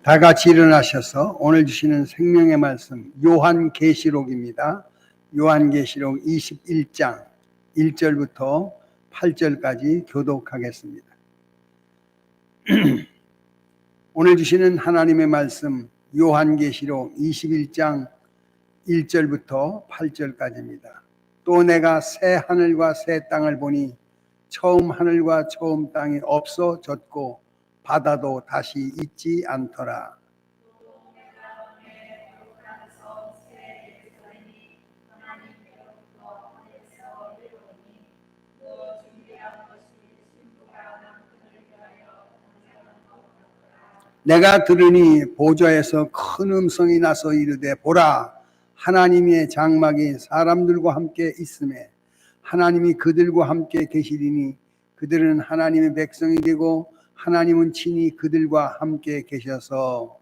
다 같이 일어나셔서 오늘 주시는 생명의 말씀 요한계시록입니다. 요한계시록 21장 1절부터 8절까지 교독하겠습니다. 오늘 주시는 하나님의 말씀 요한계시록 21장 1절부터 8절까지입니다. 또 내가 새 하늘과 새 땅을 보니 처음 하늘과 처음 땅이 없어졌고 바다도 다시 있지 않더라. 내가 들으니 보좌에서 큰 음성이 나서 이르되 보라 하나님의 장막이 사람들과 함께 있음에 하나님이 그들과 함께 계시리니 그들은 하나님의 백성이 되고 하나님은 친히 그들과 함께 계셔서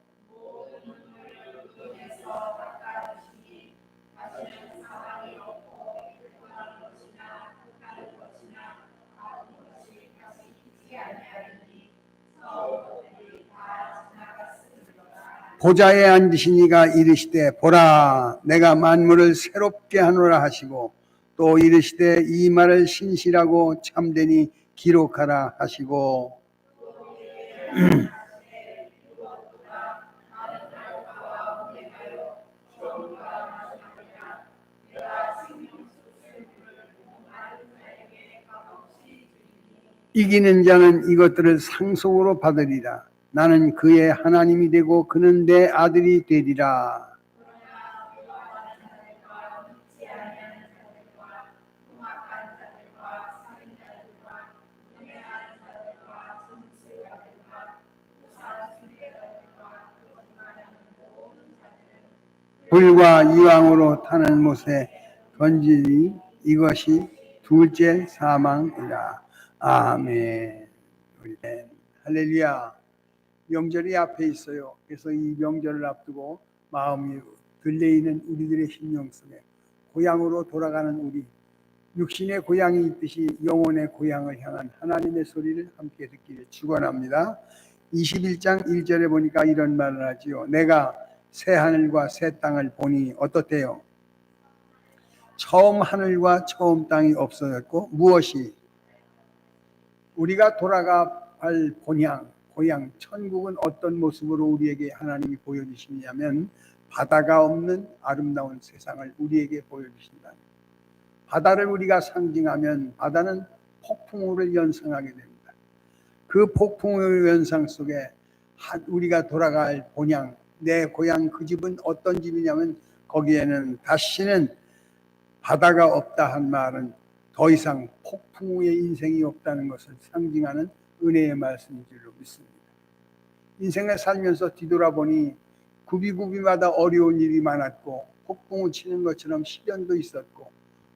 보좌에 앉으신 이가 이르시되 보라 내가 만물을 새롭게 하노라 하시고 또 이르시되 이 말을 신실하고 참되니 기록하라 하시고 이기는 자는 이것들을 상속으로 받으리라. 나는 그의 하나님이 되고 그는 내 아들이 되리라. 불과 이왕으로 타는 못에 던지니 이것이 둘째 사망이라. 아멘. 할렐루야. 명절이 앞에 있어요. 그래서 이 명절을 앞두고 마음이 들려있는 우리들의 심령 속에 고향으로 돌아가는 우리 육신의 고향이 있듯이 영혼의 고향을 향한 하나님의 소리를 함께 듣기를 축원합니다. 21장 1절에 보니까 이런 말을 하지요. 내가 새 하늘과 새 땅을 보니 어떻대요? 처음 하늘과 처음 땅이 없어졌고 무엇이? 우리가 돌아갈 본향, 고향, 천국은 어떤 모습으로 우리에게 하나님이 보여주시냐면 바다가 없는 아름다운 세상을 우리에게 보여주신다. 바다를 우리가 상징하면 바다는 폭풍우를 연상하게 됩니다. 그 폭풍우의 연상 속에 우리가 돌아갈 본향, 내 고향 그 집은 어떤 집이냐면 거기에는 다시는 바다가 없다 한 말은 더 이상 폭풍우의 인생이 없다는 것을 상징하는 은혜의 말씀인 줄로 믿습니다. 인생을 살면서 뒤돌아보니 구비구비마다 어려운 일이 많았고 폭풍우 치는 것처럼 시련도 있었고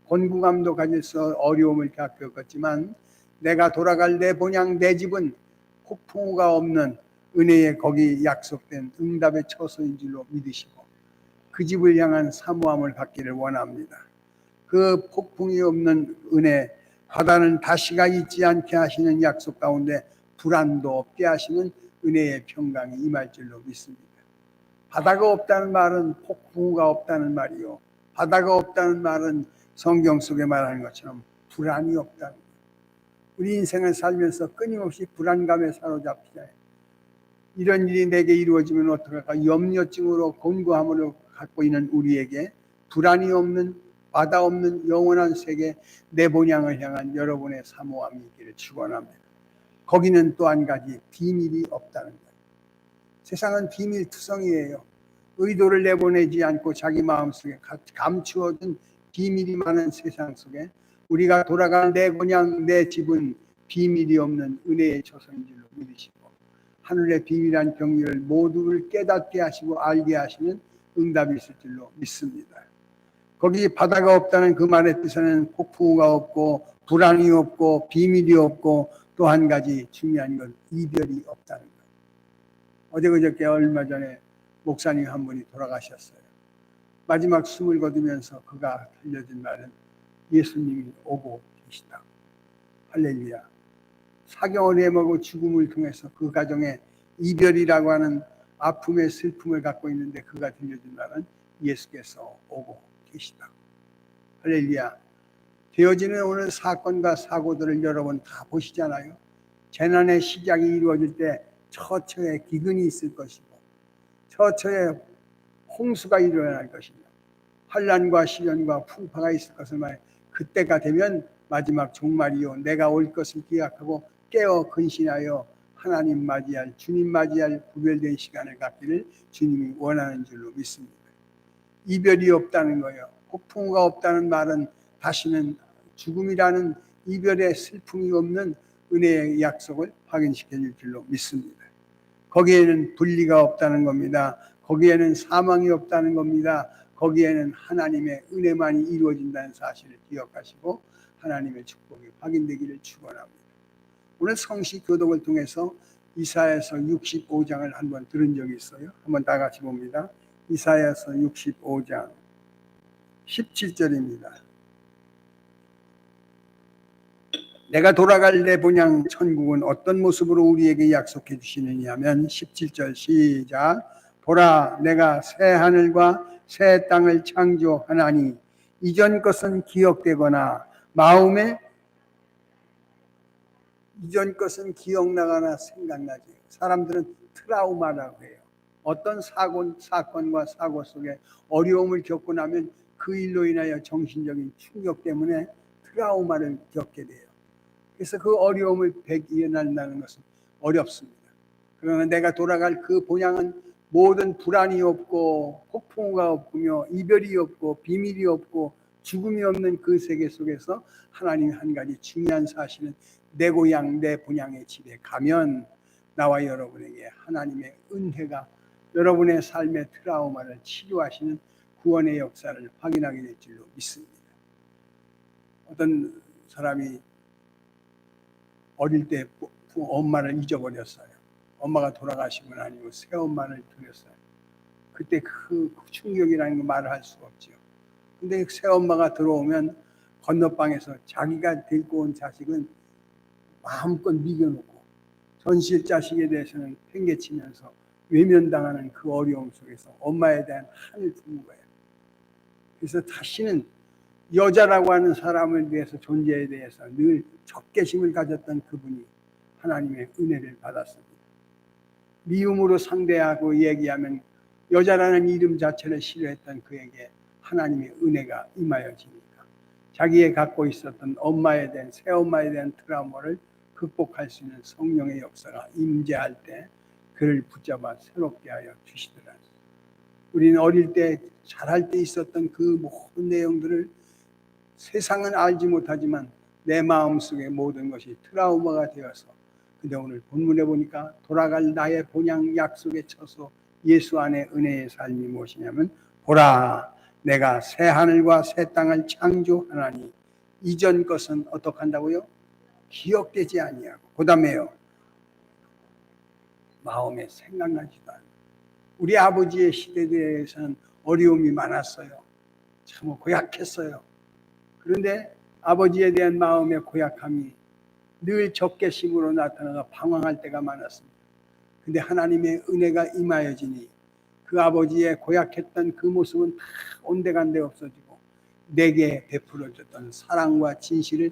곤궁함도 가져서 어려움을 겪었지만 내가 돌아갈 내 본향 내 집은 폭풍우가 없는 은혜의 거기 약속된 응답의 처소인 줄로 믿으시고 그 집을 향한 사모함을 갖기를 원합니다. 그 폭풍이 없는 은혜, 바다는 다시가 있지 않게 하시는 약속 가운데 불안도 없게 하시는 은혜의 평강이 임할 줄로 믿습니다. 바다가 없다는 말은 폭풍우가 없다는 말이요. 바다가 없다는 말은 성경 속에 말하는 것처럼 불안이 없다는 거예요. 우리 인생을 살면서 끊임없이 불안감에 사로잡히잖아요. 이런 일이 내게 이루어지면 어떡할까? 염려증으로 곤고함을 갖고 있는 우리에게 불안이 없는 바다 없는 영원한 세계 내 본향을 향한 여러분의 사모함이 있기를 축원합니다. 거기는 또 한 가지 비밀이 없다는 거예요. 세상은 비밀투성이에요. 의도를 내보내지 않고 자기 마음속에 감추어둔 비밀이 많은 세상 속에 우리가 돌아갈 내 고향 내 집은 비밀이 없는 은혜의 처소인 줄로 믿으시고 하늘의 비밀한 경리를 모두를 깨닫게 하시고 알게 하시는 응답이 있을 줄로 믿습니다. 거기 바다가 없다는 그 말의 뜻에는 폭풍우가 없고 불안이 없고 비밀이 없고 또 한 가지 중요한 건 이별이 없다는 거예요. 어제 그저께 얼마 전에 목사님 한 분이 돌아가셨어요. 마지막 숨을 거두면서 그가 들려준 말은 예수님이 오고 계시다. 할렐루야. 사경을 해먹고 죽음을 통해서 그 가정에 이별이라고 하는 아픔의 슬픔을 갖고 있는데 그가 들려준다는 예수께서 오고 계시다고. 할렐루야. 되어지는 오늘 사건과 사고들을 여러분 다 보시잖아요. 재난의 시작이 이루어질 때 처처에 기근이 있을 것이고 처처에 홍수가 일어날 것이며 환난과 시련과 풍파가 있을 것을 말해. 그때가 되면 마지막 종말이요 내가 올 것을 기약하고 깨어 근신하여 하나님 맞이할 주님 맞이할 구별된 시간을 갖기를 주님이 원하는 줄로 믿습니다. 이별이 없다는 거예요. 폭풍우가 없다는 말은 다시는 죽음이라는 이별의 슬픔이 없는 은혜의 약속을 확인시켜 줄 줄로 믿습니다. 거기에는 분리가 없다는 겁니다. 거기에는 사망이 없다는 겁니다. 거기에는 하나님의 은혜만이 이루어진다는 사실을 기억하시고 하나님의 축복이 확인되기를 축원합니다. 오늘 성시 교독을 통해서 이사야서 65장을 한번 들은 적이 있어요. 한번 다 같이 봅니다. 이사야서 65장 17절입니다. 내가 돌아갈 내 본향 천국은 어떤 모습으로 우리에게 약속해 주시느냐 하면 17절 시작. 보라 내가 새 하늘과 새 땅을 창조하나니 이전 것은 기억되거나 마음에 이전 것은 기억나거나 생각나지. 사람들은 트라우마라고 해요. 어떤 사건과 사고 속에 어려움을 겪고 나면 그 일로 인하여 정신적인 충격 때문에 트라우마를 겪게 돼요. 그래서 그 어려움을 이겨낸다는 것은 어렵습니다. 그러나 내가 돌아갈 그 본향은 모든 불안이 없고 폭풍우가 없으며 이별이 없고 비밀이 없고 죽음이 없는 그 세계 속에서 하나님의 한 가지 중요한 사실은 내 고향 내 본향의 집에 가면 나와 여러분에게 하나님의 은혜가 여러분의 삶의 트라우마를 치료하시는 구원의 역사를 확인하게 될 줄로 믿습니다. 어떤 사람이 어릴 때 엄마를 잊어버렸어요. 엄마가 돌아가시고 나니고 새엄마를 들였어요. 그때 그 충격이라는 거 말을 할 수가 없죠. 근데 새엄마가 들어오면 건너방에서 자기가 데리고 온 자식은 마음껏 미겨놓고 전실 자식에 대해서는 팽개치면서 외면당하는 그 어려움 속에서 엄마에 대한 한을 품은 거예요. 그래서 다시는 여자라고 하는 사람을 위해서 존재에 대해서 늘 적개심을 가졌던 그분이 하나님의 은혜를 받았습니다. 미움으로 상대하고 얘기하면 여자라는 이름 자체를 싫어했던 그에게 하나님의 은혜가 임하여지니까 자기의 갖고 있었던 엄마에 대한 새엄마에 대한 트라우마를 극복할 수 있는 성령의 역사가 임재할 때 그를 붙잡아 새롭게 하여 주시더라. 우리는 어릴 때 잘할 때 있었던 그 모든 내용들을 세상은 알지 못하지만 내 마음속에 모든 것이 트라우마가 되어서 근데 오늘 본문에 보니까 돌아갈 나의 본향 약속에 쳐서 예수 안에 은혜의 삶이 무엇이냐면 보라 내가 새 하늘과 새 땅을 창조하나니 이전 것은 어떻게 한다고요? 기억되지 아니하고 그 다음에요 마음에 생각나지도 않고 우리 아버지의 시대에서는 어려움이 많았어요. 참 고약했어요. 그런데 아버지에 대한 마음의 고약함이 늘 적개심으로 나타나서 방황할 때가 많았습니다. 근데 하나님의 은혜가 임하여지니 그 아버지의 고약했던 그 모습은 다 온데간데 없어지고 내게 베풀어줬던 사랑과 진실을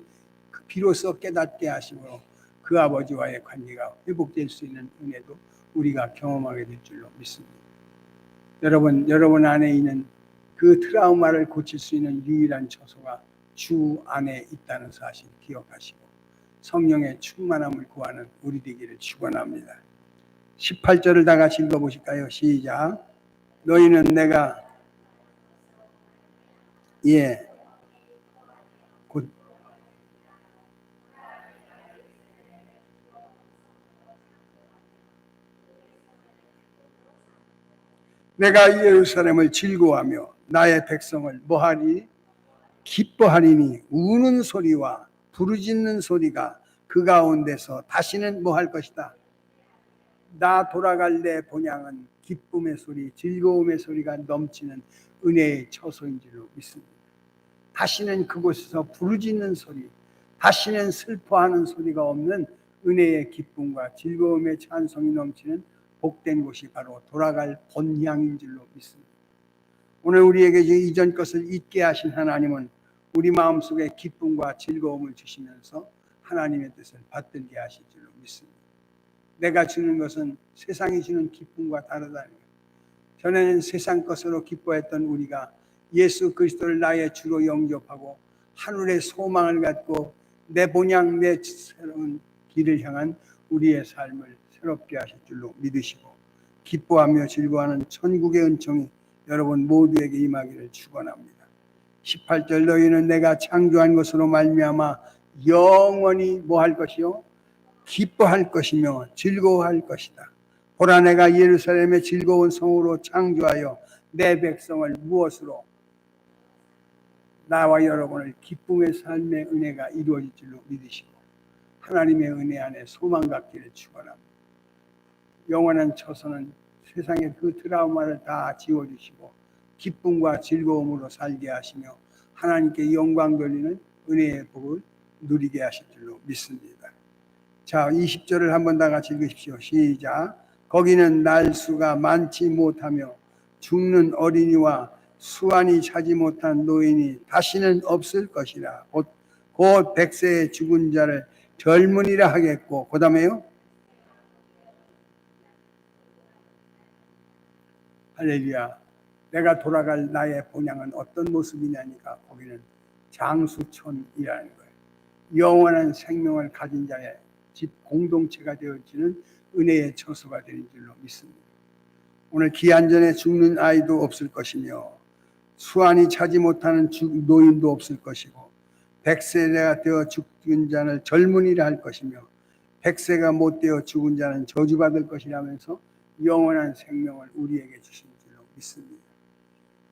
비로소 깨닫게 하심으로 그 아버지와의 관계가 회복될 수 있는 은혜도 우리가 경험하게 될 줄로 믿습니다. 여러분 안에 있는 그 트라우마를 고칠 수 있는 유일한 처소가 주 안에 있다는 사실 기억하시고 성령의 충만함을 구하는 우리 되기를 축원합니다. 18절을 다 같이 읽어보실까요? 시작. 너희는 내가 곧 내가 예루살렘을 즐거워하며 나의 백성을 뭐하리? 기뻐하리니 우는 소리와 부르짖는 소리가 그 가운데서 다시는 뭐할 것이다. 나 돌아갈 내 본향은 기쁨의 소리, 즐거움의 소리가 넘치는 은혜의 처소인 줄로 믿습니다. 다시는 그곳에서 부르짖는 소리, 다시는 슬퍼하는 소리가 없는 은혜의 기쁨과 즐거움의 찬송이 넘치는 복된 곳이 바로 돌아갈 본향인 줄로 믿습니다. 오늘 우리에게 이전 것을 잊게 하신 하나님은 우리 마음속에 기쁨과 즐거움을 주시면서 하나님의 뜻을 받들게 하실 줄로 믿습니다. 내가 주는 것은 세상이 주는 기쁨과 다르다는 것. 전에는 세상 것으로 기뻐했던 우리가 예수 그리스도를 나의 주로 영접하고 하늘의 소망을 갖고 내 본향 내 새로운 길을 향한 우리의 삶을 새롭게 하실 줄로 믿으시고 기뻐하며 즐거워하는 천국의 은총이 여러분 모두에게 임하기를 축원합니다. 18절 너희는 내가 창조한 것으로 말미암아 영원히 뭐 할 것이요? 기뻐할 것이며 즐거워할 것이다. 보라 내가 예루살렘의 즐거운 성으로 창조하여 내 백성을 무엇으로? 나와 여러분을 기쁨의 삶의 은혜가 이루어질 줄로 믿으시고 하나님의 은혜 안에 소망 갖기를 축원합니다. 영원한 처소는 세상의 그 트라우마를 다 지워주시고 기쁨과 즐거움으로 살게 하시며 하나님께 영광 돌리는 은혜의 복을 누리게 하실 줄로 믿습니다. 자, 20절을 한번 다 같이 읽으십시오. 시작. 거기는 날수가 많지 못하며 죽는 어린이와 수완이 차지 못한 노인이 다시는 없을 것이라. 곧 100세의 죽은 자를 젊은이라 하겠고 그 다음에요. 할렐루야. 내가 돌아갈 나의 본향은 어떤 모습이냐니까 거기는 장수촌이라는 거예요. 영원한 생명을 가진 자의 집 공동체가 되어지는 은혜의 처소가 되는 줄로 믿습니다. 오늘 기한 전에 죽는 아이도 없을 것이며 수완이 차지 못하는 노인도 없을 것이고 100세가 되어 죽은 자는 젊은이라 할 것이며 100세가 못 되어 죽은 자는 저주받을 것이라면서 영원한 생명을 우리에게 주신 줄로 믿습니다.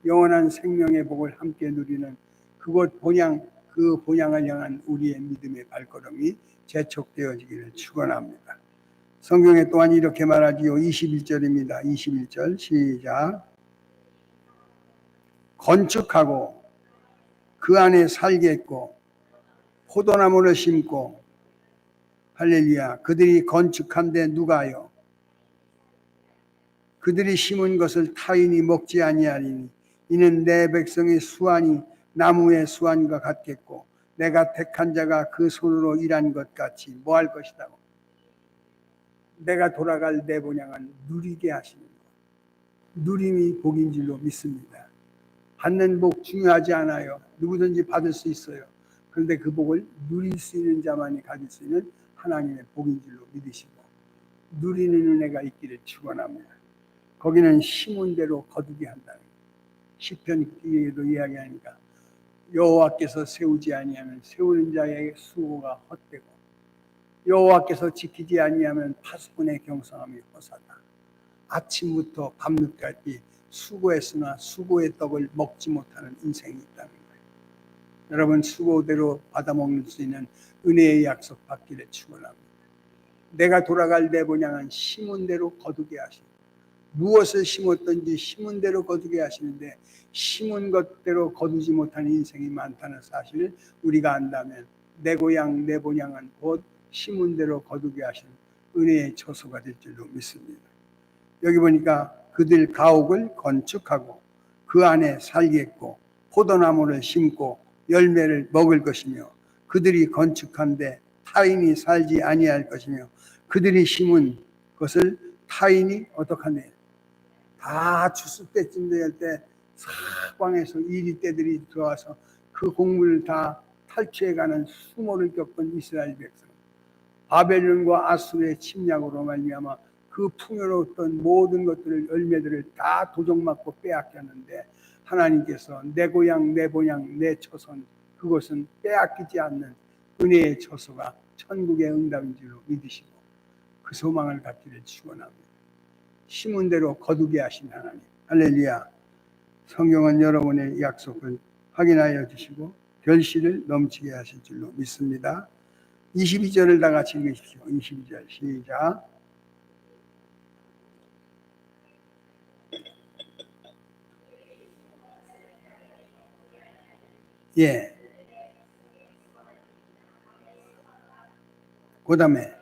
영원한 생명의 복을 함께 누리는 그곳 본향, 그 본향을 향한 우리의 믿음의 발걸음이 재촉되어지기를 축원합니다. 성경에 또한 이렇게 말하지요. 21절입니다. 21절 시작. 건축하고 그 안에 살겠고 포도나무를 심고 할렐루야. 그들이 건축한데 누가요? 그들이 심은 것을 타인이 먹지 아니하리니 이는 내 백성의 수완이 나무의 수완과 같겠고 내가 택한 자가 그 손으로 일한 것 같이 뭐 할 것이다. 내가 돌아갈 내 본향은 누리게 하시는 것. 누림이 복인 줄로 믿습니다. 받는 복 중요하지 않아요. 누구든지 받을 수 있어요. 그런데 그 복을 누릴 수 있는 자만이 가질 수 있는 하나님의 복인 줄로 믿으시고 누리는 은혜가 있기를 축원합니다. 거기는 심은 대로 거두게 한다는 거예요. 시편기에도 이야기하니까 여호와께서 세우지 아니하면 세우는 자의 수고가 헛되고 여호와께서 지키지 아니하면 파수꾼의 경성함이 허사다. 아침부터 밤늦게까지 수고했으나 수고의 떡을 먹지 못하는 인생이 있다는 거예요. 여러분 수고대로 받아먹을 수 있는 은혜의 약속 받기를 축원합니다. 내가 돌아갈 내 본향은 심은 대로 거두게 하시고 무엇을 심었든지 심은 대로 거두게 하시는데 심은 것대로 거두지 못하는 인생이 많다는 사실을 우리가 안다면 내 고향 내 본향은 곧 심은 대로 거두게 하시는 은혜의 처소가 될 줄로 믿습니다. 여기 보니까 그들 가옥을 건축하고 그 안에 살겠고 포도나무를 심고 열매를 먹을 것이며 그들이 건축한데 타인이 살지 아니할 것이며 그들이 심은 것을 타인이 어떡하네? 다 주스 때쯤 될 때 사방에서 이리떼들이 들어와서 그 곡물을 다 탈취해가는 수모를 겪은 이스라엘 백성. 바벨론과 아수르의 침략으로 말미암아 그 풍요로웠던 모든 것들을 열매들을 다 도적맞고 빼앗겼는데 하나님께서 내 고향 내 본향 내 처소는 그것은 빼앗기지 않는 은혜의 처소가 천국의 응답인 줄로 믿으시고 그 소망을 갖기를 축원합니다. 심은 대로 거두게 하신 하나님 할렐루야. 성경은 여러분의 약속을 확인하여 주시고 결실을 넘치게 하실 줄로 믿습니다. 22절을 다 같이 읽으십시오. 22절 시작. 예. 그 다음에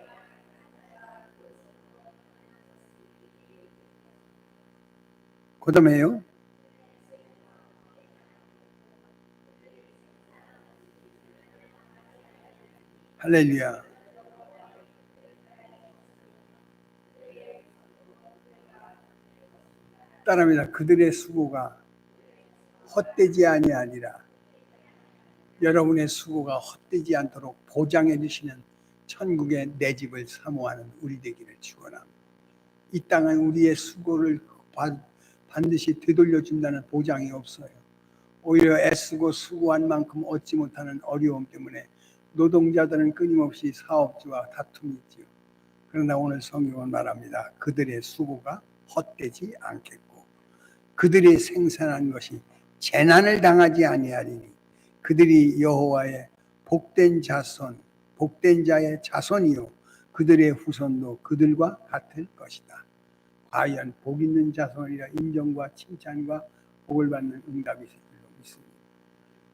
그다음에요. 할렐루야. 따라합니다. 그들의 수고가 헛되지 아니하리라. 여러분의 수고가 헛되지 않도록 보장해 주시는 천국의 내 집을 사모하는 우리 되기를 축원합니다. 이 땅은 우리의 수고를 반드시 되돌려 준다는 보장이 없어요. 오히려 애쓰고 수고한 만큼 얻지 못하는 어려움 때문에 노동자들은 끊임없이 사업주와 다툼이 있지요. 그러나 오늘 성경은 말합니다. 그들의 수고가 헛되지 않겠고 그들이 생산한 것이 재난을 당하지 아니하리니 그들이 여호와의 복된 자손, 복된 자의 자손이요 그들의 후손도 그들과 같을 것이다. 과연 복 있는 자손이라 인정과 칭찬과 복을 받는 응답이 있을 줄로 믿습니다.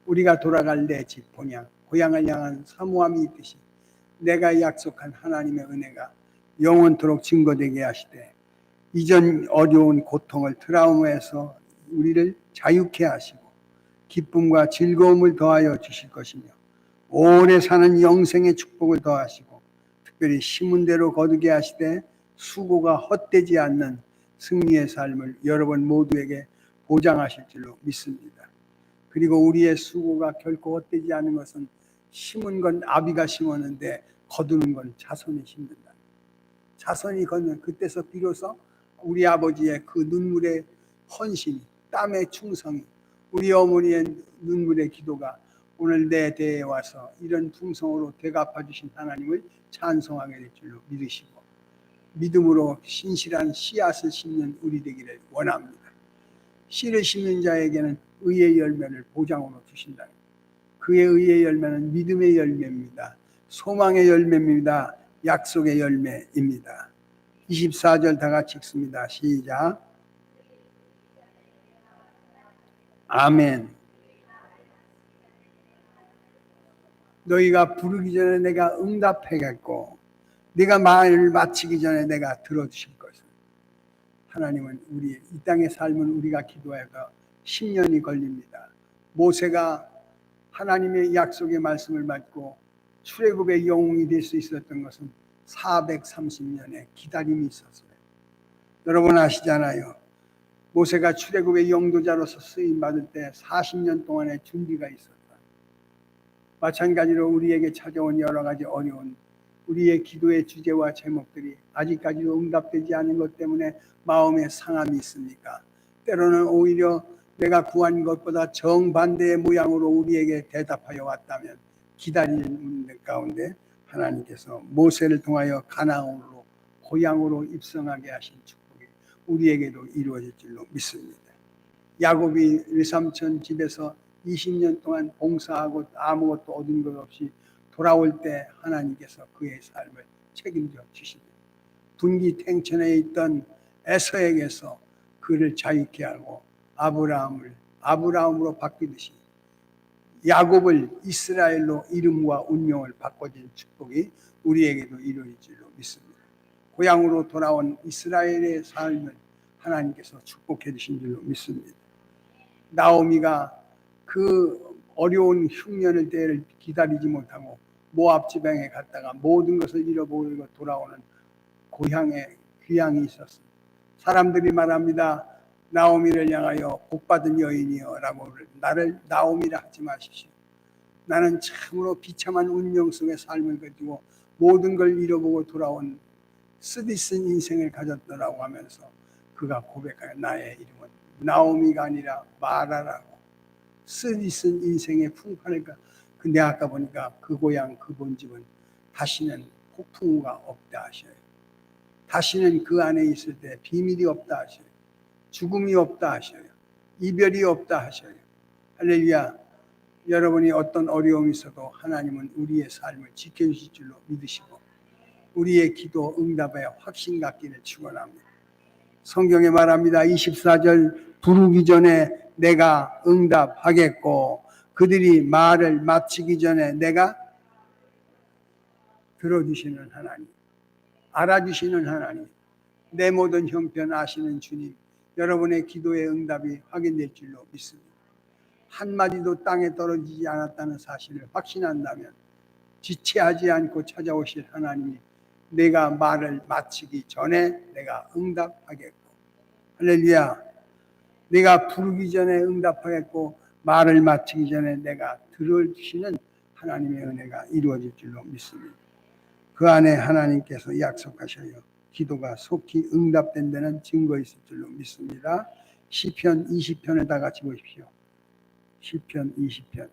우리가 돌아갈 내 집 본향, 고향을 향한 사모함이 있듯이 내가 약속한 하나님의 은혜가 영원토록 증거되게 하시되 이전 어려운 고통을 트라우마에서 우리를 자유케 하시고 기쁨과 즐거움을 더하여 주실 것이며 오래 사는 영생의 축복을 더하시고 특별히 심은 대로 거두게 하시되 수고가 헛되지 않는 승리의 삶을 여러분 모두에게 보장하실 줄로 믿습니다. 그리고 우리의 수고가 결코 헛되지 않은 것은 심은 건 아비가 심었는데 거두는 건 자손이 심는다. 자손이 거두는 그때서 비로소 우리 아버지의 그 눈물의 헌신이 땀의 충성이 우리 어머니의 눈물의 기도가 오늘 내 대에 와서 이런 풍성으로 되갚아 주신 하나님을 찬송하게 될 줄로 믿으시고 믿음으로 신실한 씨앗을 심는 우리 되기를 원합니다. 씨를 심는 자에게는 의의 열매를 보장으로 주신다. 그의 의의 열매는 믿음의 열매입니다. 소망의 열매입니다. 약속의 열매입니다. 24절 다 같이 읽습니다. 시작. 아멘. 너희가 부르기 전에 내가 응답하겠고 네가 말을 마치기 전에 내가 들어주실 것을. 하나님은 우리 이 땅의 삶은 우리가 기도해서 10년이 걸립니다. 모세가 하나님의 약속의 말씀을 받고 출애굽의 영웅이 될 수 있었던 것은 430년의 기다림이 있었어요. 여러분 아시잖아요. 모세가 출애굽의 영도자로서 쓰임 받을 때 40년 동안의 준비가 있었다. 마찬가지로 우리에게 찾아온 여러 가지 어려운 우리의 기도의 주제와 제목들이 아직까지도 응답되지 않은 것 때문에 마음에 상함이 있습니까? 때로는 오히려 내가 구한 것보다 정반대의 모양으로 우리에게 대답하여 왔다면 기다리는 가운데 하나님께서 모세를 통하여 가나안으로 고향으로 입성하게 하신 축복이 우리에게도 이루어질 줄로 믿습니다. 야곱이 외삼촌 집에서 20년 동안 봉사하고 아무것도 얻은 것 없이 돌아올 때 하나님께서 그의 삶을 책임져 주십니다. 분기탱천에 있던 에서에게서 그를 자유케 하고 아브라함으로 바뀌듯이 야곱을 이스라엘로 이름과 운명을 바꿔준 축복이 우리에게도 이루어질 줄로 믿습니다. 고향으로 돌아온 이스라엘의 삶을 하나님께서 축복해 주신 줄로 믿습니다. 나오미가 그 어려운 흉년의 때를 기다리지 못하고 모압 지방에 갔다가 모든 것을 잃어버리고 돌아오는 고향에 귀향이 있었습니다. 사람들이 말합니다. 나오미를 향하여 복받은 여인이여 라고 나를 나오미라 하지 마십시오. 나는 참으로 비참한 운명 속의 삶을 가지고 모든 걸 잃어보고 돌아온 쓰디쓴 인생을 가졌더라고 하면서 그가 고백하여 나의 이름은 나오미가 아니라 마라라고. 쓰디쓴 인생의 풍파를 근데 아까 보니까 그 고향 그 본집은 다시는 폭풍우가 없다 하셔요. 다시는 그 안에 있을 때 비밀이 없다 하셔요. 죽음이 없다 하셔요. 이별이 없다 하셔요. 할렐루야. 여러분이 어떤 어려움이 있어도 하나님은 우리의 삶을 지켜주실 줄로 믿으시고 우리의 기도 응답에 확신 갖기를 축원합니다. 성경에 말합니다. 24절 부르기 전에 내가 응답하겠고 그들이 말을 마치기 전에 내가 들어주시는 하나님, 알아주시는 하나님, 내 모든 형편 아시는 주님, 여러분의 기도의 응답이 확인될 줄로 믿습니다. 한마디도 땅에 떨어지지 않았다는 사실을 확신한다면 지체하지 않고 찾아오실 하나님이 내가 말을 마치기 전에 내가 응답하겠고, 할렐루야, 내가 부르기 전에 응답하겠고 말을 마치기 전에 내가 들어주시는 하나님의 은혜가 이루어질 줄로 믿습니다. 그 안에 하나님께서 약속하셔요 기도가 속히 응답된다는 증거 있을 줄로 믿습니다. 시편 20편을 다 같이 보십시오. 시편 20편.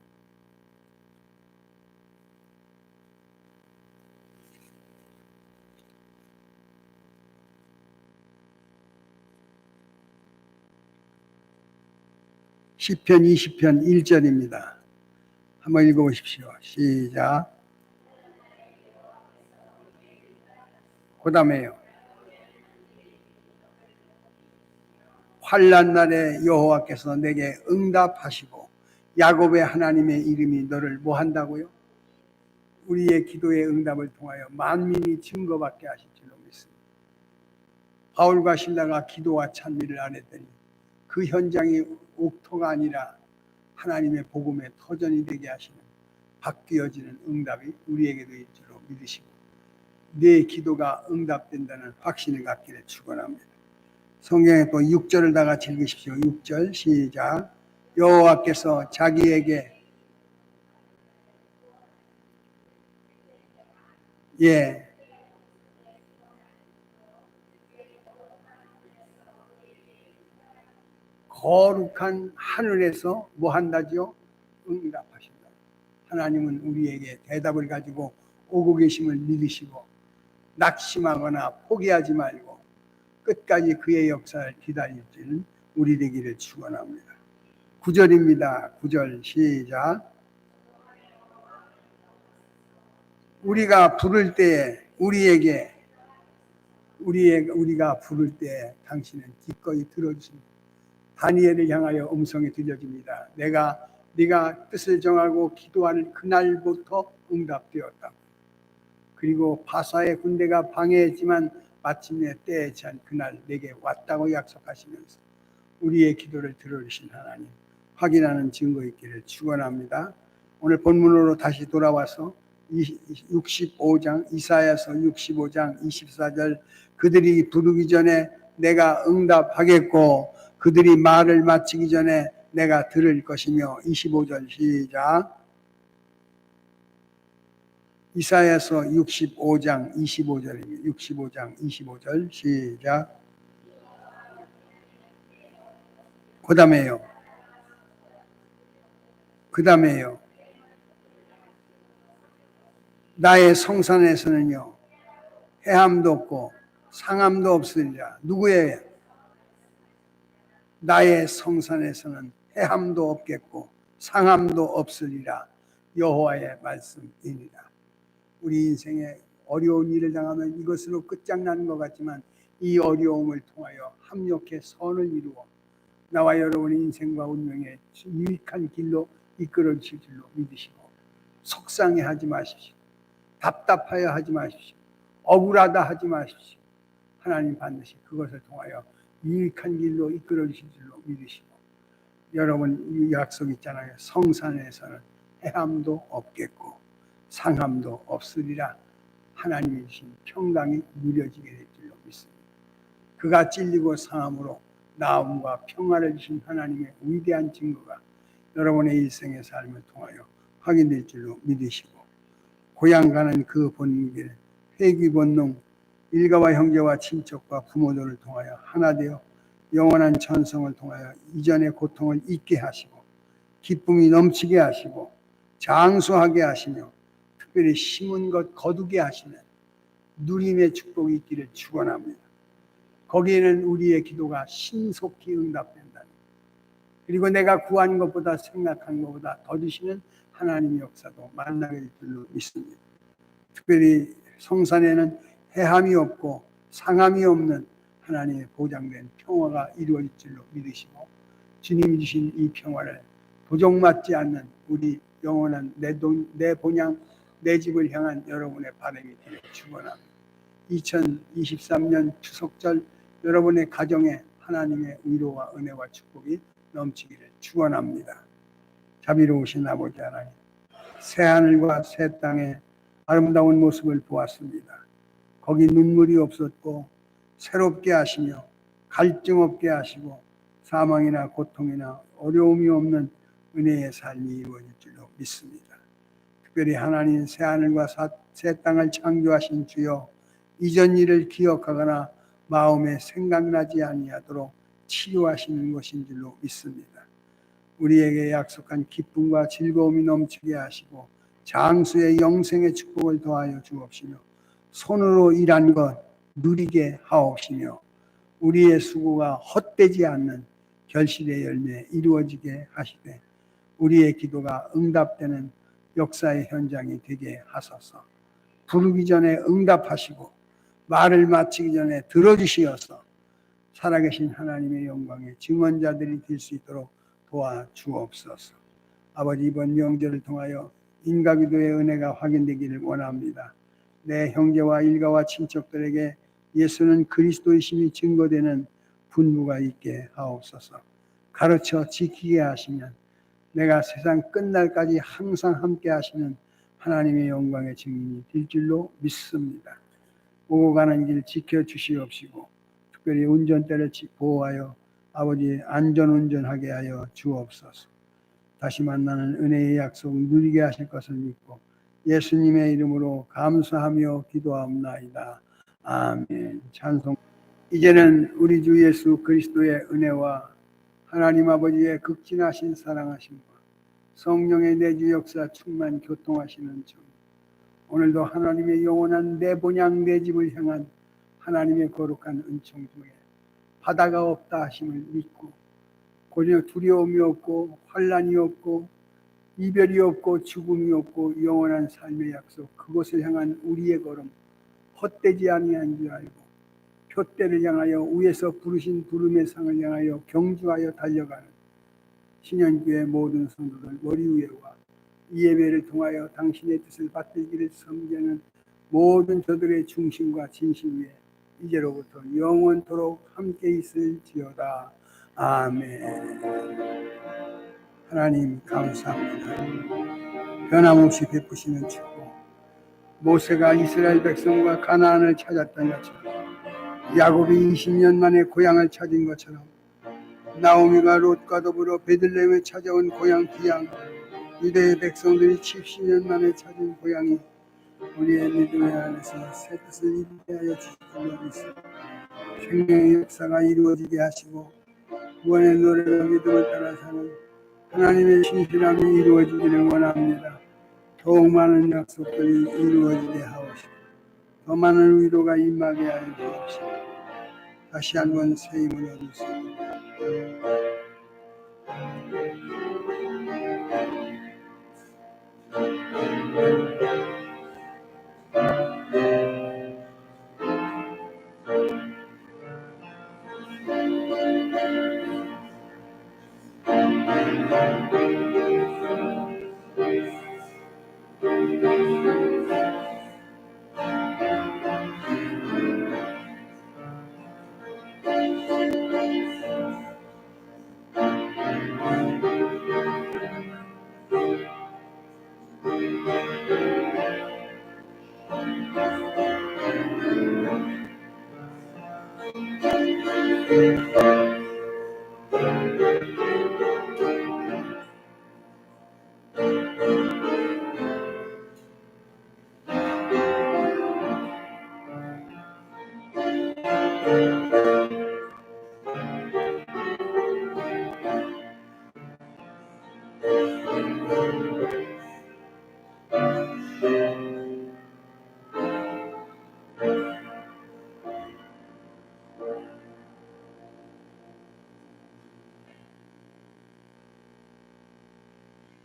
시편 20편 1절입니다. 한번 읽어보십시오. 시작. 그 다음에요. 환난 날에 여호와께서 내게 응답하시고 야곱의 하나님의 이름이 너를 뭐 한다고요? 우리의 기도의 응답을 통하여 만민이 증거받게 하실 줄로 믿습니다. 바울과 실라가 기도와 찬미를 안 했더니 그 현장이 옥토가 아니라 하나님의 복음의 터전이 되게 하시는 바뀌어지는 응답이 우리에게도 있을 줄로 믿으시고 내 기도가 응답된다는 확신을 갖기를 축원합니다. 성경에 또 6절을 다 같이 읽으십시오. 6절 시작. 여호와께서 자기에게 거룩한 하늘에서 뭐 한다지요? 응답하신다. 하나님은 우리에게 대답을 가지고 오고 계심을 믿으시고 낙심하거나 포기하지 말고 끝까지 그의 역사를 기다릴 줄은 우리 되기를 축원합니다. 9절입니다. 9절 시작. 우리가 부를 때에 우리가 부를 때에 당신은 기꺼이 들어주십니다. 다니엘을 향하여 음성이 들려집니다. 네가 뜻을 정하고 기도하는 그날부터 응답되었다. 그리고 바사의 군대가 방해했지만 마침내 때에 찬 그날 내게 왔다고 약속하시면서 우리의 기도를 들어주신 하나님 확인하는 증거 있기를 축원합니다. 오늘 본문으로 다시 돌아와서 65장 이사야서 65장 24절 그들이 부르기 전에 내가 응답하겠고 그들이 말을 마치기 전에 내가 들을 것이며 25절 시작. 이사야서 65장 25절입니다. 65장 25절 시작. 그 다음에요. 나의 성산에서는요 해함도 없고 상함도 없으리라. 누구예요? 나의 성산에서는 해함도 없겠고 상함도 없으리라. 여호와의 말씀이니라. 우리 인생에 어려운 일을 당하면 이것으로 끝장나는 것 같지만 이 어려움을 통하여 합력해 선을 이루어 나와 여러분의 인생과 운명에 유익한 길로 이끌어 주실 줄로 믿으시고 속상해하지 마십시오. 답답하여 하지 마십시오. 억울하다 하지 마십시오. 하나님 반드시 그것을 통하여 유익한 길로 이끌어 주실 줄로 믿으시고 여러분 이 약속 있잖아요. 성산에서는 해함도 없겠고 상함도 없으리라. 하나님이 주신 평강이 누려지게 될 줄로 믿습니다. 그가 찔리고 상함으로 나음과 평화를 주신 하나님의 위대한 증거가 여러분의 일생의 삶을 통하여 확인될 줄로 믿으시고 고향 가는 그 본길 회귀 본능 일가와 형제와 친척과 부모들을 통하여 하나 되어 영원한 전성을 통하여 이전의 고통을 잊게 하시고 기쁨이 넘치게 하시고 장수하게 하시며 특별히 심은 것 거두게 하시는 누림의 축복이 있기를 축원합니다. 거기에는 우리의 기도가 신속히 응답된다니 그리고 내가 구한 것보다 생각한 것보다 더 주시는 하나님의 역사도 만나게 될 줄로 믿습니다. 특별히 성산에는 해함이 없고 상함이 없는 하나님의 보장된 평화가 이루어질 줄로 믿으시고 주님이 주신 이 평화를 도적맞지 않는 우리 영원한 내 본향 내 집을 향한 여러분의 바람이 되기를 축원합니다. 2023년 추석절 여러분의 가정에 하나님의 위로와 은혜와 축복이 넘치기를 축원합니다. 자비로우신 아버지 하나님, 새하늘과 새 땅의 아름다운 모습을 보았습니다. 거기 눈물이 없었고 새롭게 하시며 갈증 없게 하시고 사망이나 고통이나 어려움이 없는 은혜의 삶이 이루어질 줄로 믿습니다. 특별히 하나님 새하늘과 새 땅을 창조하신 주여, 이전 일을 기억하거나 마음에 생각나지 아니하도록 치유하시는 것인 줄로 믿습니다. 우리에게 약속한 기쁨과 즐거움이 넘치게 하시고 장수의 영생의 축복을 더하여 주옵시며 손으로 일한 것 누리게 하옵시며 우리의 수고가 헛되지 않는 결실의 열매 이루어지게 하시되 우리의 기도가 응답되는 역사의 현장이 되게 하소서. 부르기 전에 응답하시고 말을 마치기 전에 들어주시어서 살아계신 하나님의 영광의 증언자들이 될 수 있도록 도와주옵소서. 아버지, 이번 명절을 통하여 인가기도의 은혜가 확인되기를 원합니다. 내 형제와 일가와 친척들에게 예수는 그리스도이심이 증거되는 분부가 있게 하옵소서. 가르쳐 지키게 하시면 내가 세상 끝날까지 항상 함께 하시는 하나님의 영광의 증인이 될 줄로 믿습니다. 오고 가는 길 지켜주시옵시고 특별히 운전대를 보호하여 아버지 안전운전하게 하여 주옵소서. 다시 만나는 은혜의 약속 누리게 하실 것을 믿고 예수님의 이름으로 감사하며 기도하옵나이다. 아멘. 찬송. 이제는 우리 주 예수 그리스도의 은혜와 하나님 아버지의 극진하신 사랑하심과 성령의 내주 역사 충만 교통하시는 주, 오늘도 하나님의 영원한 내 본향 내 집을 향한 하나님의 거룩한 은총 중에 바다가 없다 하심을 믿고 고려 두려움이 없고 환난이 없고 이별이 없고 죽음이 없고 영원한 삶의 약속, 그곳을 향한 우리의 걸음 헛되지 아니한 줄 알고 표대를 향하여 위에서 부르신 부름의 상을 향하여 경주하여 달려가는 신현교의 모든 성도들 머리 위에와 이 예배를 통하여 당신의 뜻을 받들기를 섬기는 모든 저들의 중심과 진심 위에 이제로부터 영원토록 함께 있을지어다. 아멘. 하나님 감사합니다. 변함없이 베푸시는 축복, 모세가 이스라엘 백성과 가나안을 찾았던 것처럼 야곱이 20년 만에 고향을 찾은 것처럼 나오미가 롯과 더불어 베들레헴에 찾아온 고향 귀양, 유대의 백성들이 70년 만에 찾은 고향이 우리의 믿음의 안에서 새 뜻을 이루게 하여 주시기를 믿습니다. 생명의 역사가 이루어지게 하시고 구원의 노래가 믿음을 따라 사는 하나님의 신실함이 이루어지기를 원합니다. 더욱 많은 약속들이 이루어지게 하옵시고 더 많은 위로가 임하게 하여 주옵시고 다시 한번 새 힘을 얻을 수 있습니다.